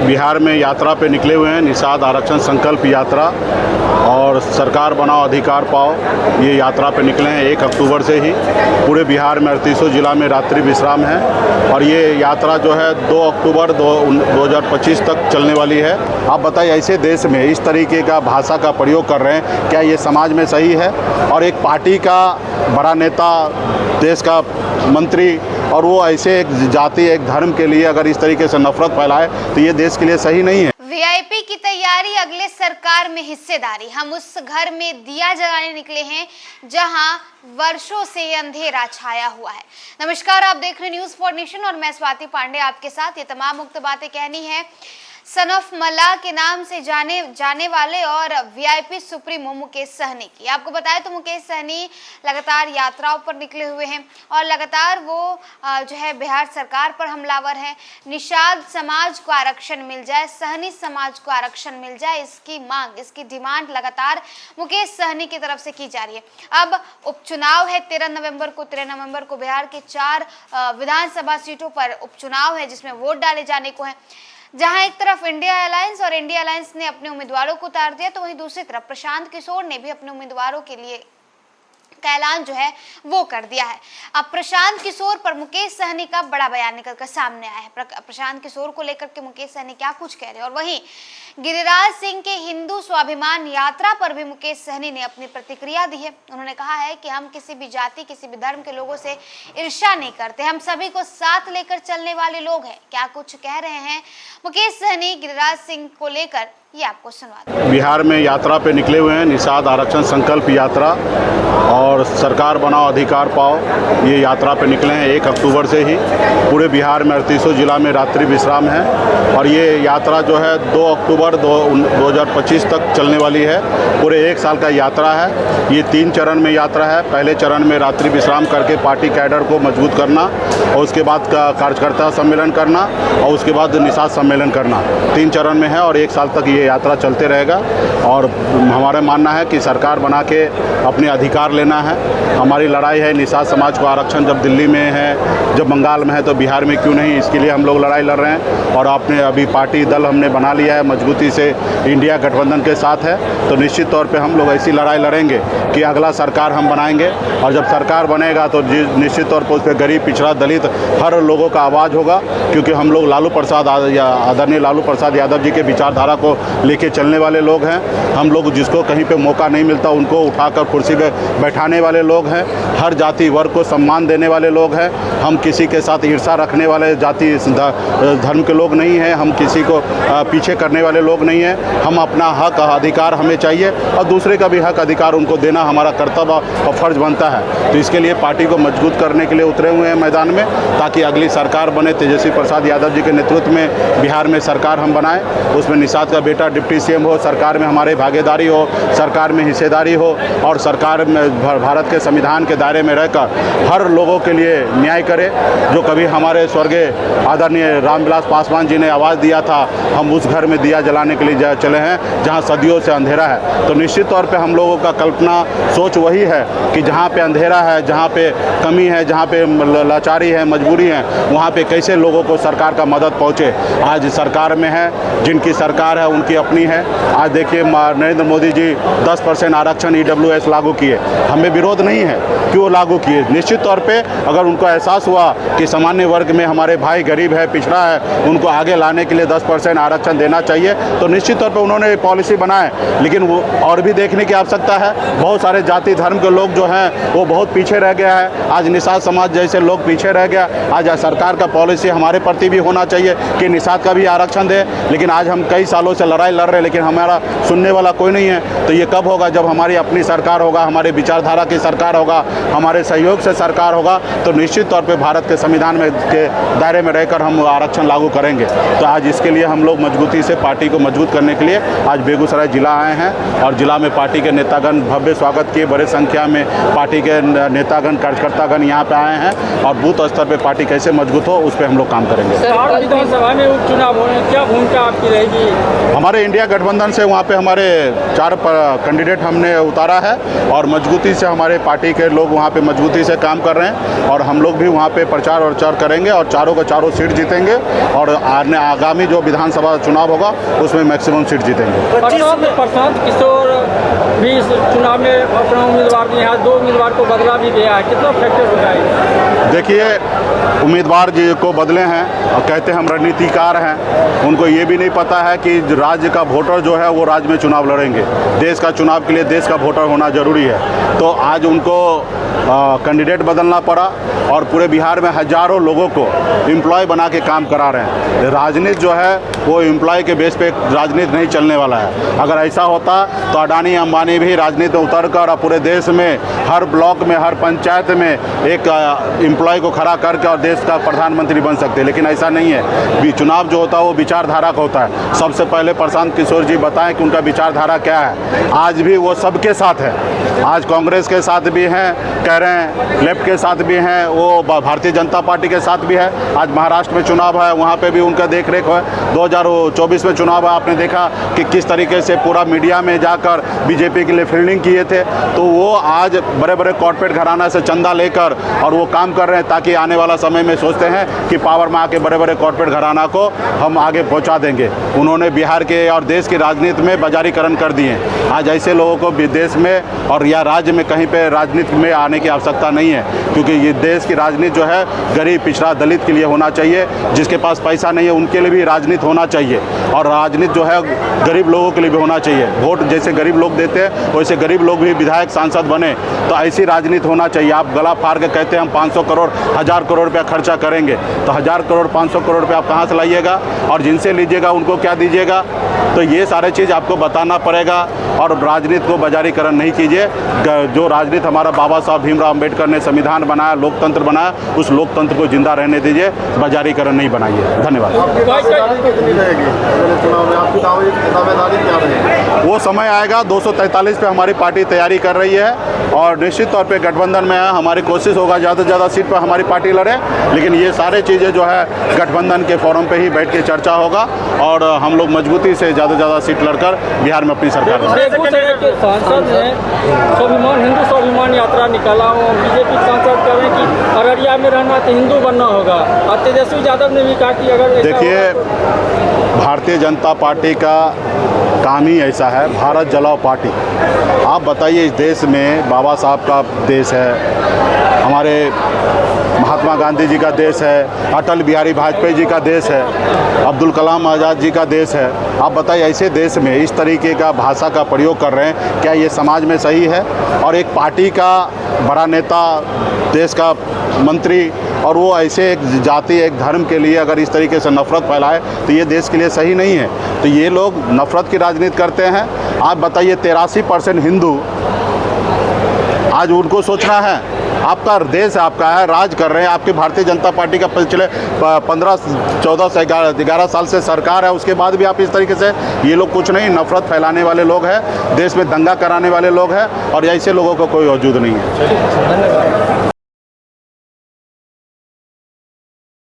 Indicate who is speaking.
Speaker 1: बिहार में यात्रा पे निकले हुए हैं। निषाद आरक्षण संकल्प यात्रा और सरकार बनाओ अधिकार पाओ, ये यात्रा पे निकले हैं 1 अक्टूबर से ही। पूरे बिहार में 38 जिला में रात्रि विश्राम है और ये यात्रा जो है 2 अक्टूबर 2025 तक चलने वाली है। आप बताइए, ऐसे देश में इस तरीके का भाषा का प्रयोग कर रहे हैं, क्या ये समाज में सही है? और एक पार्टी का बड़ा नेता, देश का मंत्री, और वो ऐसे एक जाति, एक धर्म के लिए अगर इस तरीके से नफरत फैलाए तो ये देश के लिए सही नहीं है।
Speaker 2: वीआईपी की तैयारी, अगले सरकार में हिस्सेदारी। हम उस घर में दिया जलाने निकले हैं जहां वर्षों से अंधेरा छाया हुआ है। नमस्कार, आप देख रहे हैं न्यूज़ फॉर नेशन और मैं स्वाति पांडे आपके साथ। ये तमाम मुक्त बातें कहनी है सन ऑफ मल्लाह के नाम से जाने वाले और वीआईपी सुप्रीमो मुकेश सहनी की। आपको बताएं तो मुकेश सहनी लगातार यात्राओं पर निकले हुए हैं और लगातार वो जो है बिहार सरकार पर हमलावर हैं। निषाद समाज को आरक्षण मिल जाए, सहनी समाज को आरक्षण मिल जाए, इसकी मांग, इसकी डिमांड लगातार मुकेश सहनी की तरफ से की जा रही है। अब उपचुनाव है 13 नवंबर को बिहार के 4 विधानसभा सीटों पर उपचुनाव है जिसमें वोट डाले जाने को है। जहां एक तरफ इंडिया अलायंस ने अपने उम्मीदवारों को उतार दिया, तो वहीं दूसरी तरफ प्रशांत किशोर ने भी अपने उम्मीदवारों के लिए का ऐलान जो है वो कर दिया है। अब प्रशांत किशोर पर मुकेश सहनी का बड़ा बयान निकलकर सामने आया है। प्रशांत किशोर को लेकर के मुकेश सहनी क्या कुछ कह रहे हैं, और वहीं गिरिराज सिंह के हिंदू स्वाभिमान यात्रा पर भी मुकेश सहनी ने अपनी प्रतिक्रिया दी है। उन्होंने कहा है कि हम किसी भी जाति, किसी भी धर्म के लोगों से ईर्ष्या नहीं करते, हम सभी को साथ लेकर चलने वाले लोग हैं। क्या कुछ कह रहे हैं मुकेश सहनी गिरिराज सिंह को लेकर, ये आपको सुनवा।
Speaker 1: बिहार में यात्रा पे निकले हुए हैं, निषाद आरक्षण संकल्प यात्रा और सरकार बनाओ अधिकार पाओ, ये यात्रा पे निकले हैं 1 अक्टूबर से ही। पूरे बिहार में 38 जिला में रात्रि विश्राम है और ये यात्रा जो है 2 अक्टूबर 2025 तक चलने वाली है। पूरे 1 साल का यात्रा है। ये 3 चरण में यात्रा है। पहले चरण में रात्रि विश्राम करके पार्टी कैडर को मजबूत करना और उसके बाद कार्यकर्ता सम्मेलन करना और उसके बाद निषाद सम्मेलन करना। 3 चरण में है और 1 साल तक ये यात्रा चलते रहेगा। और हमारा मानना है कि सरकार बना के अपने अधिकार लेना है। हमारी लड़ाई है निषाद समाज को आरक्षण जब दिल्ली में है, जब बंगाल में है, तो बिहार में क्यों नहीं, इसके लिए हम लोग लड़ाई लड़ रहे हैं। और आपने अभी पार्टी दल हमने बना लिया है, मजबूती से इंडिया गठबंधन के साथ है, तो निश्चित तौर पे हम लोग ऐसी लड़ाई लड़ेंगे कि अगला सरकार हम बनाएंगे। और जब सरकार बनेगा तो निश्चित तौर पर उस पर गरीब, पिछड़ा, दलित हर लोगों का आवाज़ होगा, क्योंकि हम लोग आदरणीय लालू प्रसाद यादव जी के विचारधारा को लेके चलने वाले लोग हैं। हम लोग जिसको कहीं पे मौका नहीं मिलता उनको उठाकर कुर्सी पे बैठाने वाले लोग हैं। हर जाति वर्ग को सम्मान देने वाले लोग हैं। हम किसी के साथ ईर्ष्या रखने वाले जाति धर्म के लोग नहीं हैं। हम किसी को पीछे करने वाले लोग नहीं हैं। हम अपना हक अधिकार हमें चाहिए और दूसरे का भी हक अधिकार उनको देना हमारा कर्तव्य और फर्ज बनता है। तो इसके लिए पार्टी को मजबूत करने के लिए उतरे हुए हैं मैदान में, ताकि अगली सरकार बने, तेजस्वी प्रसाद यादव जी के नेतृत्व में बिहार में सरकार हम बनाएं। उसमें निषाद का बेटा डिप्टी सीएम हो, सरकार में हमारे भागीदारी हो, सरकार में हिस्सेदारी हो और सरकार में भारत के संविधान के दायरे में रहकर हर लोगों के लिए न्याय करे। जो कभी हमारे स्वर्गीय आदरणीय रामविलास पासवान जी ने आवाज़ दिया था, हम उस घर में दिया जलाने के लिए चले हैं जहां सदियों से अंधेरा है। तो निश्चित तौर पे हम लोगों का कल्पना सोच वही है कि जहां पे अंधेरा है, जहां पे कमी है, जहां पे लाचारी है, मजबूरी है, वहां पे कैसे लोगों को सरकार का मदद पहुँचे। आज सरकार में है, जिनकी सरकार है उनकी अपनी है। आज देखिए नरेंद्र मोदी जी 10% आरक्षण EWS लागू किए, हमें विरोध नहीं है कि वो लागू किए। निश्चित तौर पे अगर उनको एहसास हुआ कि सामान्य वर्ग में हमारे भाई गरीब है, पिछड़ा है, उनको आगे लाने के लिए 10% आरक्षण देना चाहिए, तो निश्चित तौर पे उन्होंने एक पॉलिसी बनाए। लेकिन वो और भी देखने की आवश्यकता है। बहुत सारे जाति धर्म के लोग जो हैं वो बहुत पीछे रह गया है। आज निषाद समाज जैसे लोग पीछे रह गया। आज सरकार का पॉलिसी हमारे प्रति भी होना चाहिए कि निषाद का भी आरक्षण दे। लेकिन आज हम कई सालों से लड़ाई लड़ रहे हैं, लेकिन हमारा सुनने वाला कोई नहीं है। तो ये कब होगा? जब हमारी अपनी सरकार होगा, हमारे विचारधारा की सरकार होगा, हमारे सहयोग से सरकार होगा, तो निश्चित तौर पे भारत के संविधान में के दायरे में रहकर हम आरक्षण लागू करेंगे। तो आज इसके लिए हम लोग मजबूती से पार्टी को मजबूत करने के लिए आज बेगूसराय जिला आए हैं और जिला में पार्टी के नेतागण भव्य स्वागत किए। बड़े संख्या में पार्टी के नेतागण, कार्यकर्तागण यहाँ पे आए हैं और बूथ स्तर पे पार्टी कैसे मजबूत हो उस पर हम लोग काम करेंगे।
Speaker 3: विधानसभा में उपचुनाव होने क्या भूमिका आपकी रहेगी?
Speaker 1: हमारे इंडिया गठबंधन से वहाँ पे हमारे 4 कैंडिडेट हमने उतारा है और मजबूती से हमारे पार्टी के लोग वहाँ पे मजबूती से काम कर रहे हैं और हम लोग भी वहाँ पे प्रचार और प्रचार करेंगे और चारों का चारों सीट जीतेंगे और आगामी जो विधानसभा चुनाव होगा उसमें मैक्सिमम सीट जीतेंगे।
Speaker 3: प्रशांत किशोर भी इस चुनाव में अपना उम्मीदवार दिए हैं, 2 उम्मीदवार को बदला भी गया है, कितना फैक्टर होगा?
Speaker 1: देखिए, उम्मीदवार जी को बदले हैं और कहते हैं हम रणनीतिकार हैं, उनको ये भी नहीं पता है कि राज्य का वोटर जो है वो राज्य में चुनाव लड़ेंगे। देश का चुनाव के लिए देश का वोटर होना ज़रूरी है। तो आज उनको कैंडिडेट बदलना पड़ा और पूरे बिहार में हज़ारों लोगों को एम्प्लॉय बना के काम करा रहे हैं। राजनीति जो है वो एम्प्लॉय के बेस पे राजनीति नहीं चलने वाला है। अगर ऐसा होता तो अडानी अंबानी भी राजनीति में उतर कर पूरे देश में हर ब्लॉक में हर पंचायत में एक एम्प्लॉय को खड़ा करके और देश का प्रधानमंत्री बन सकते हैं, लेकिन ऐसा नहीं है। चुनाव जो होता है वो विचारधारा का होता है। सबसे पहले प्रशांत किशोर जी बताएं कि उनका विचारधारा क्या है। आज भी वो सबके साथ है, आज कांग्रेस के साथ भी हैं, कह रहे हैं लेफ्ट के साथ भी हैं, वो भारतीय जनता पार्टी के साथ भी है। आज महाराष्ट्र में चुनाव है, वहाँ पे भी उनका देख रेख है। 2024 में चुनाव है, आपने देखा कि किस तरीके से पूरा मीडिया में जाकर बीजेपी के लिए फील्डिंग किए थे। तो वो आज बड़े बड़े कॉर्पोरेट घराना से चंदा लेकर और वो काम कर रहे हैं ताकि आने वाला समय में सोचते हैं कि पावर में आके बड़े बड़े कॉर्पोरेट घराना को हम आगे पहुँचा देंगे। उन्होंने बिहार के और देश की राजनीति में बाजारीकरण कर दिए। आज ऐसे लोगों को विदेश में और या राज्य में कहीं पे राजनीति में आने की आवश्यकता नहीं है, क्योंकि ये देश की राजनीति जो है गरीब पिछड़ा दलित के लिए होना चाहिए। जिसके पास पैसा नहीं है उनके लिए भी राजनीति होना चाहिए और राजनीति जो है गरीब लोगों के लिए भी होना चाहिए। वोट जैसे गरीब लोग देते हैं वैसे गरीब लोग भी विधायक सांसद बने, तो ऐसी राजनीति होना चाहिए। आप गला फाड़ के कहते हैं हम 500 करोड़ 1000 करोड़ रुपया खर्चा करेंगे, तो 1000 करोड़ 500 करोड़ रुपया आप कहाँ से लाइएगा और जिनसे लीजिएगा उनको क्या दीजिएगा? तो ये सारे चीज़ आपको बताना पड़ेगा और राजनीति को बाजारीकरण नहीं कीजिए। जो राजनीति हमारा बाबा साहब भीमराव अम्बेडकर ने संविधान बनाया, लोकतंत्र बनाया, उस लोकतंत्र को जिंदा रहने दीजिए, बाजारीकरण नहीं बनाइए। धन्यवाद। वो समय आएगा, 243 पे हमारी पार्टी तैयारी कर रही है और निश्चित तौर पे गठबंधन में है। हमारी कोशिश होगा ज़्यादा से ज़्यादा सीट पर हमारी पार्टी लड़े, लेकिन ये सारे चीज़ें जो है गठबंधन के फोरम पे ही बैठ के चर्चा होगा और हम लोग मजबूती से ज़्यादा से ज़्यादा सीट लड़कर बिहार में अपनी सरकार
Speaker 3: बेगूसराय के सांसद ने स्वाभिमान हिंदू स्वाभिमान यात्रा निकाला हो। बीजेपी सांसद कह रहे हैं कि अररिया में रहना तो हिंदू बनना होगा और तेजस्वी यादव ने भी कहा कि अगर
Speaker 1: देखिए, भारतीय जनता पार्टी का काम ही ऐसा है, भारत जलाओ पार्टी। आप बताइए, इस देश में बाबा साहब का देश है, हमारे महात्मा गांधी जी का देश है, अटल बिहारी वाजपेयी जी का देश है, अब्दुल कलाम आज़ाद जी का देश है। आप बताइए, ऐसे देश में इस तरीके का भाषा का प्रयोग कर रहे हैं, क्या ये समाज में सही है? और एक पार्टी का बड़ा नेता, देश का मंत्री, और वो ऐसे एक जाति एक धर्म के लिए अगर इस तरीके से नफरत फैलाए तो ये देश के लिए सही नहीं है। तो ये लोग नफरत की राजनीति करते हैं। आप बताइए, 83% हिंदू, आज उनको सोचना है आपका देश आपका है, राज कर रहे हैं। आपकी भारतीय जनता पार्टी का पिछले 15-14 से 11 साल से सरकार है, उसके बाद भी आप इस तरीके से, ये लोग कुछ नहीं, नफरत फैलाने वाले लोग हैं, देश में दंगा कराने वाले लोग हैं और ऐसे लोगों का कोई वजूद नहीं है।